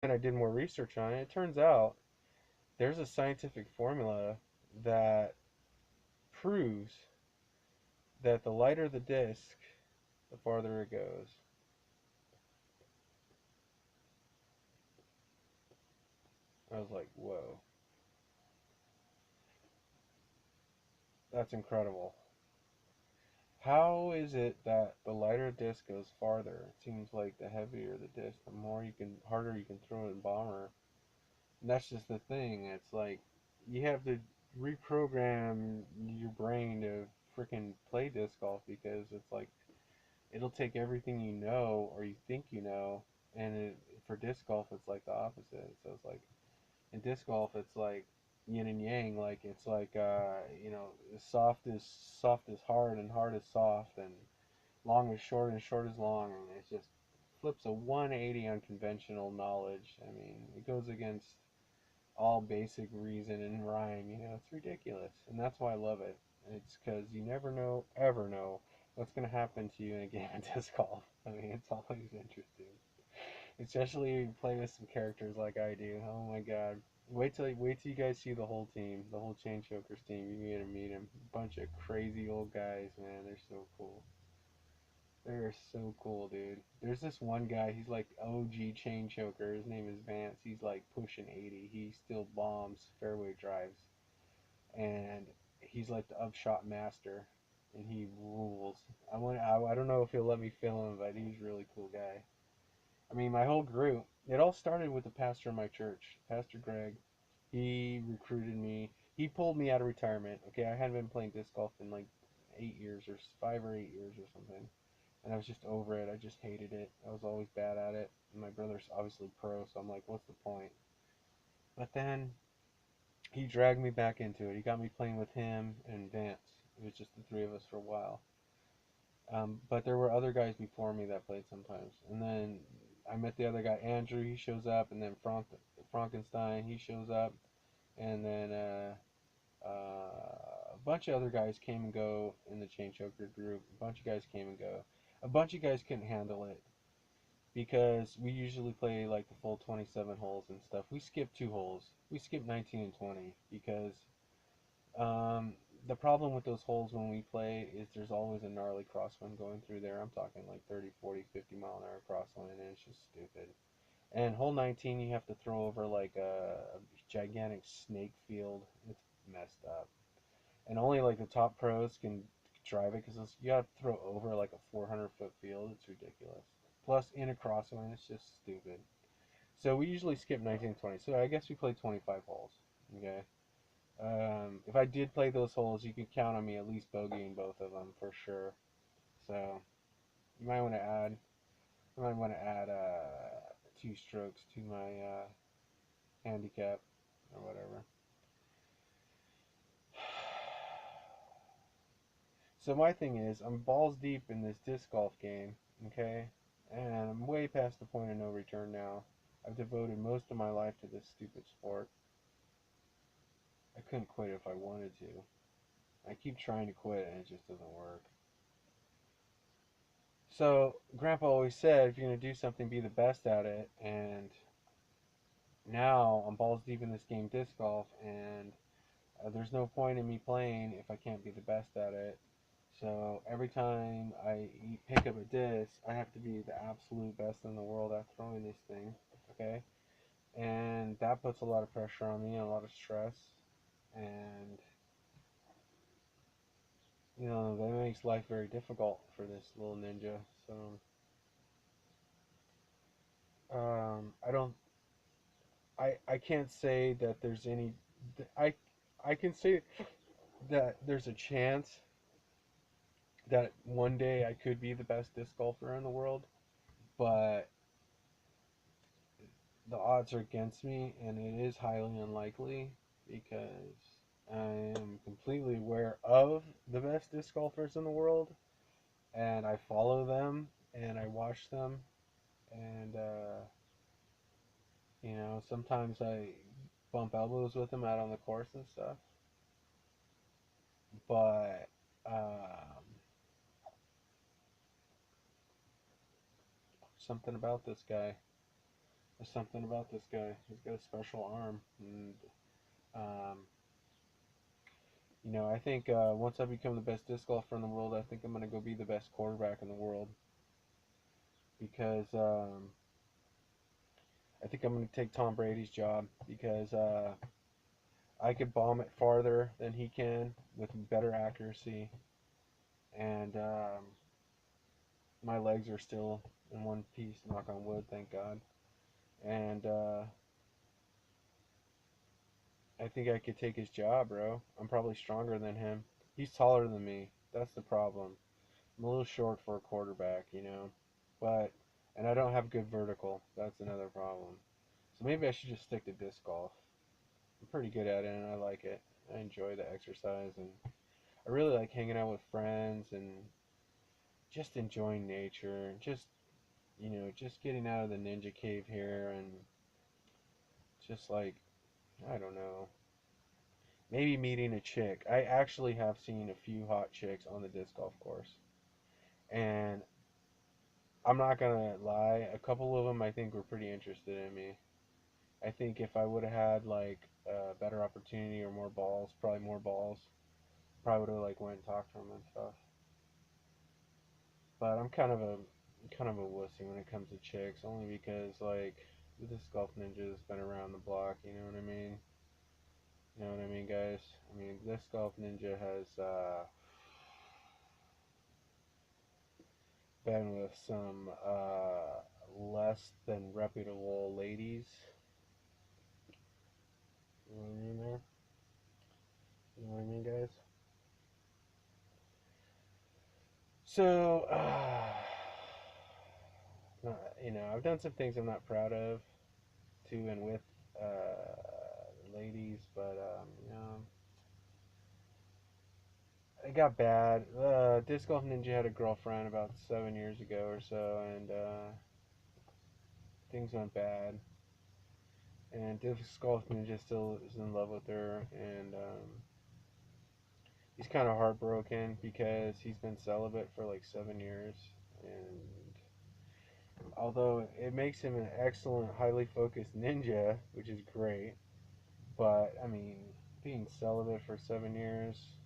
And I did more research on it. It turns out there's a scientific formula that proves that the lighter the disc, the farther it goes. I was like, whoa, that's incredible. How is it that the lighter disc goes farther? It seems like the heavier the disc, the more you can, harder you can throw it in bomber. And that's just the thing. It's like you have to reprogram your brain to freaking play disc golf because it's like it'll take everything you know or you think you know, and for disc golf it's like the opposite. So it's like in disc golf it's like yin and yang. Like it's like soft is hard and hard is soft and long is short and short is long, and it just flips a 180 on conventional knowledge. I mean, it goes against all basic reason and rhyme. It's ridiculous, and that's why I love it. It's because you never know, ever know, what's going to happen to you in a game of disc golf. I mean, it's always interesting, especially if you play with some characters like I do. Oh my god. Wait till you guys see the whole team, the whole Chain Chokers team. You get to meet them. Bunch of crazy old guys, man. They're so cool. They're so cool, dude. There's this one guy, he's like OG chain choker. His name is Vance. He's like pushing 80. He still bombs fairway drives. And he's like the upshot master. And he rules. I don't know if he'll let me film him, but he's a really cool guy. I mean, my whole group, it all started with the pastor of my church, Pastor Greg. He recruited me. He pulled me out of retirement. Okay, I hadn't been playing disc golf in like 8 years or 5 or 8 years or something, and I was just over it. I just hated it. I was always bad at it. And my brother's obviously pro, so I'm like, what's the point? But then he dragged me back into it. He got me playing with him and Vance. It was just the three of us for a while. But there were other guys before me that played sometimes. And then I met the other guy, Andrew. He shows up, and then Frankenstein. He shows up, and then a bunch of other guys came and go in the Chain Choker group. A bunch of guys came and go. A bunch of guys couldn't handle it because we usually play like the full 27 holes and stuff. We skip 2 holes. We skip 19 and 20 because um, the problem with those holes when we play is there's always a gnarly crosswind going through there. I'm talking like 30, 40, 50 mile an hour crosswind, and it's just stupid. And hole 19, you have to throw over like a gigantic snake field. It's messed up. And only like the top pros can drive it because you got to throw over like a 400-foot field. It's ridiculous. Plus, in a crosswind, it's just stupid. So we usually skip 19 20. So I guess we play 25 holes. Okay. If I did play those holes, you could count on me at least bogeying both of them for sure. So you might want to add, you might want to add 2 strokes to my handicap or whatever. So my thing is, I'm balls deep in this disc golf game, okay, and I'm way past the point of no return now. I've devoted most of my life to this stupid sport. I couldn't quit if I wanted to. I keep trying to quit and it just doesn't work. So, Grandpa always said, if you're going to do something, be the best at it. And now I'm balls deep in this game, disc golf, and there's no point in me playing if I can't be the best at it. So, every time I pick up a disc, I have to be the absolute best in the world at throwing this thing. Okay? And that puts a lot of pressure on me and a lot of stress. And, that makes life very difficult for this little ninja. So, I don't I can't say that there's any. I I can say that there's a chance that one day I could be the best disc golfer in the world, but the odds are against me, and it is highly unlikely because I am completely aware of the best disc golfers in the world, and I follow them and I watch them, and sometimes I bump elbows with them out on the course and stuff, but something about this guy. There's something about this guy. He's got a special arm, and um, I think once I become the best disc golfer in the world, I think I'm gonna go be the best quarterback in the world because I think I'm gonna take Tom Brady's job because I could bomb it farther than he can with better accuracy, and my legs are still in one piece. Knock on wood, thank God. And I think I could take his job, bro. I'm probably stronger than him. He's taller than me. That's the problem. I'm a little short for a quarterback, But and I don't have good vertical. That's another problem. So maybe I should just stick to disc golf. I'm pretty good at it and I like it. I enjoy the exercise and I really like hanging out with friends and just enjoying nature. Just getting out of the ninja cave here and just like I don't know, maybe meeting a chick. I actually have seen a few hot chicks on the disc golf course. And I'm not gonna lie, a couple of them I think were pretty interested in me. I think if I would have had like a better opportunity or more balls, probably more balls, probably would have like went and talked to them and stuff. But I'm kind of a wussy when it comes to chicks, only because like the disc golf ninja has been around the block. You know what I mean? You know what I mean, guys? I mean, disc golf ninja has been with some less than reputable ladies. You know what I mean there? You know what I mean, guys? So, I've done some things I'm not proud of to and with ladies, but it got bad. Disc Golf Ninja had a girlfriend about 7 years ago or so, and things went bad. And Disc Golf Ninja still is in love with her, and he's kind of heartbroken because he's been celibate for like 7 years, and although it makes him an excellent, highly focused ninja, which is great, but I mean, being celibate for 7 years,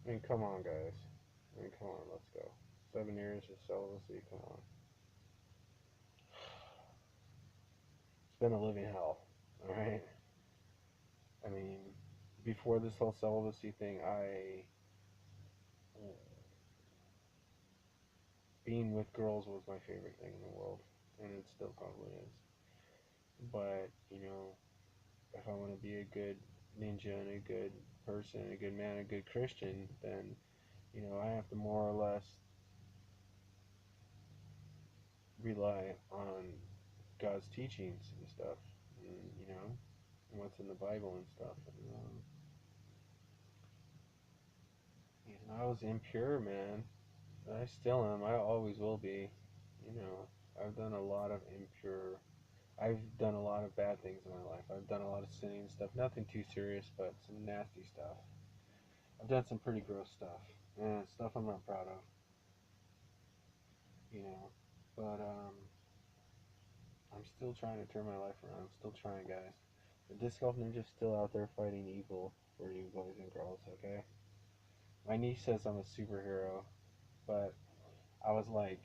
I mean, come on, guys. I mean, come on, let's go. 7 years of celibacy, come on. It's been a living hell, alright? I mean, before this whole celibacy thing, being with girls was my favorite thing in the world, and it still probably is. But, if I want to be a good ninja and a good person, a good man, a good Christian, then, I have to more or less rely on God's teachings and stuff, and, what's in the Bible and stuff. I was impure, man. I still am. I always will be. You know, I've done a lot of impure. I've done a lot of bad things in my life. I've done a lot of sinning stuff. Nothing too serious, but some nasty stuff. I've done some pretty gross stuff and stuff I'm not proud of. You know, but I'm still trying to turn my life around. I'm still trying, guys. The disc golf ninja's still out there fighting evil for you boys and girls. Okay. My niece says I'm a superhero, but I was like,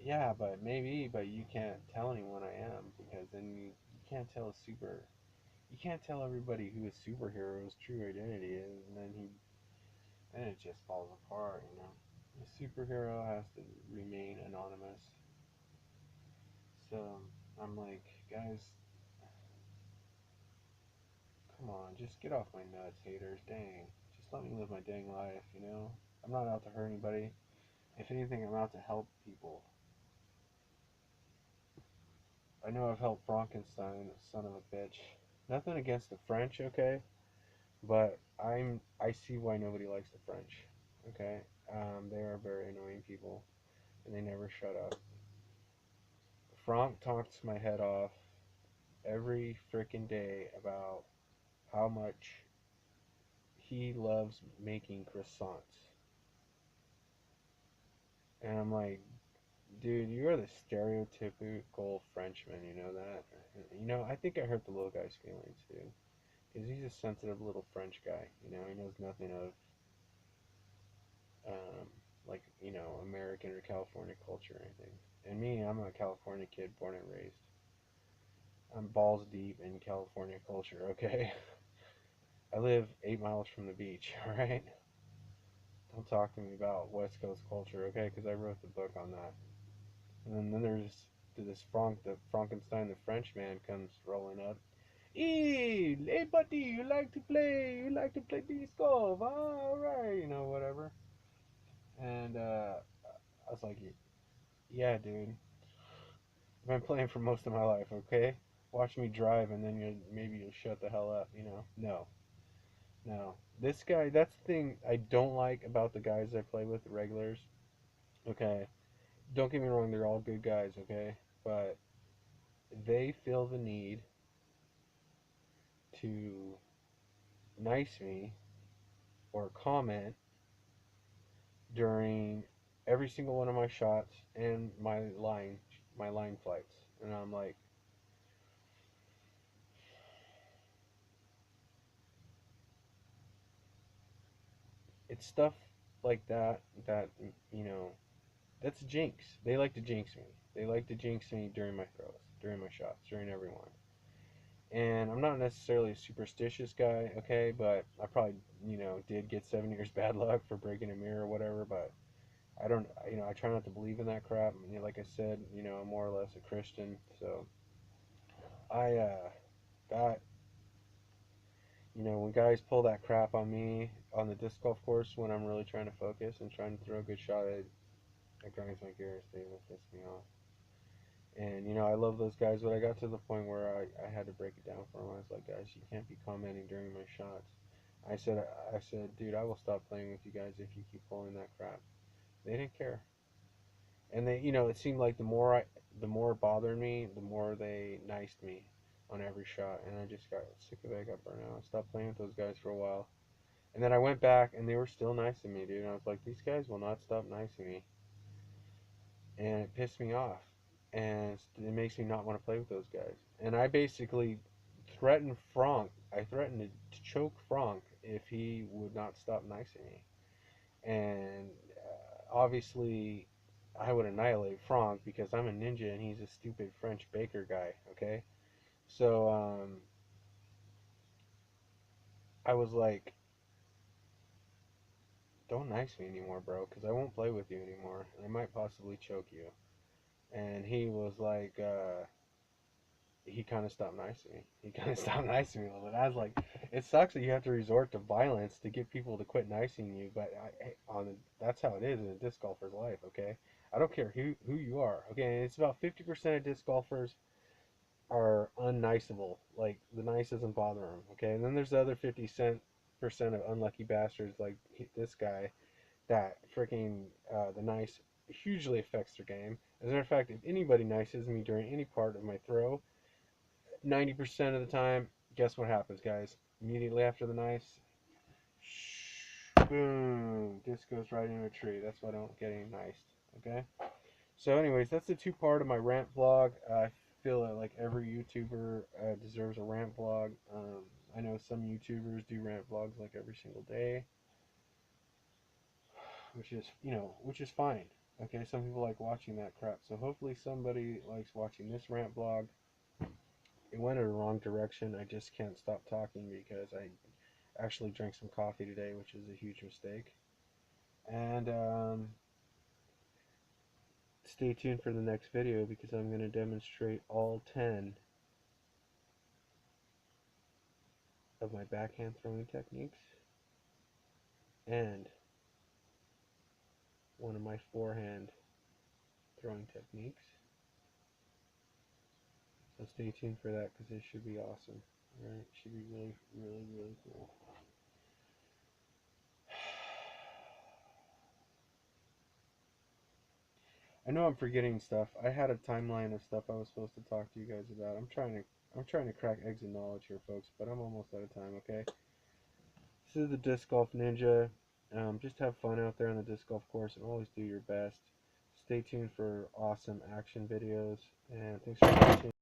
yeah, but maybe, but you can't tell anyone I am because then you can't tell you can't tell everybody who a superhero's true identity is, and then it just falls apart. A superhero has to remain anonymous. So I'm like, guys, come on, just get off my nuts, haters. Dang, just let me live my dang life. I'm not out to hurt anybody. If anything, I'm out to help people. I know I've helped Frankenstein, son of a bitch. Nothing against the French, okay? But I see why nobody likes the French. Okay, they are very annoying people, and they never shut up. Frank talks my head off every freaking day about how much he loves making croissants, and I'm like, dude, you are the stereotypical Frenchman. You know that. You know, I think I hurt the little guy's feelings, dude, because he's a sensitive little French guy. You know, he knows nothing of um, like American or California culture or anything. And me, I'm a California kid, born and raised. I'm balls deep in California culture. Okay, I live 8 miles from the beach. All right, don't talk to me about West Coast culture, okay? Because I wrote the book on that. And then there's the Frankenstein, the French man, comes rolling up. Hey, buddy, you like to play disc golf? All right, whatever. And I was like, yeah, dude, I've been playing for most of my life, okay? Watch me drive, and then maybe you'll shut the hell up, No, no. This guy, that's the thing I don't like about the guys I play with, the regulars. Okay, don't get me wrong, they're all good guys, okay? But they feel the need to nice me or comment during every single one of my shots and my line flights. And I'm like, it's stuff like that you know that's jinx. They like to jinx me. They like to jinx me during my throws, during my shots, during everyone. And I'm not necessarily a superstitious guy, okay, but I probably, did get 7 years bad luck for breaking a mirror or whatever, but I don't, I try not to believe in that crap. Like I said, I'm more or less a Christian, so that, when guys pull that crap on me on the disc golf course when I'm really trying to focus and trying to throw a good shot, it grinds my gears. They will piss me off. And I love those guys, but I got to the point where I had to break it down for them. I was like, guys, you can't be commenting during my shots. I said, dude, I will stop playing with you guys if you keep pulling that crap. They didn't care, and it seemed like the more it bothered me, the more they niced me on every shot, and I just got sick of it. I got burnt out. I stopped playing with those guys for a while, and then I went back, and they were still nice to me, dude. And I was like, these guys will not stop nice to me, and it pissed me off, and it makes me not want to play with those guys. And I basically threatened Frank. I threatened to choke Frank if he would not stop nice to me, and obviously I would annihilate Frank because I'm a ninja and he's a stupid French baker guy. Okay, so I was like, don't nice me anymore, bro, because I won't play with you anymore. I might possibly choke you. And he was like, he kind of stopped nice to me. He kind of stopped nice to me a little bit. I was like, it sucks that you have to resort to violence to get people to quit nicing you, but that's how it is in a disc golfer's life. Okay, I don't care who you are. Okay, and it's about 50% of disc golfers are unniceable. Like the nice doesn't bother them. Okay, and then there's the other 50% of unlucky bastards like this guy that freaking the nice hugely affects their game. As a matter of fact, if anybody nices me during any part of my throw, 90% of the time, guess what happens, guys? Immediately after the nice, boom, disc goes right into a tree. That's why I don't get any niced. Okay. So, anyways, that's the two-part of my rant vlog. I feel that like every YouTuber deserves a rant vlog. I know some YouTubers do rant vlogs like every single day, which is fine. Okay, some people like watching that crap. So hopefully somebody likes watching this rant vlog. It went in the wrong direction. I just can't stop talking because I actually drank some coffee today, which is a huge mistake. And stay tuned for the next video because I'm going to demonstrate all 10 of my backhand throwing techniques and one of my forehand throwing techniques. So stay tuned for that because it should be awesome. Alright, it should be really, really, really cool. I know I'm forgetting stuff. I had a timeline of stuff I was supposed to talk to you guys about. I'm trying to crack eggs of knowledge here, folks, but I'm almost out of time, okay? This is the Disc Golf Ninja. Just have fun out there on the disc golf course and always do your best. Stay tuned for awesome action videos, and thanks for watching.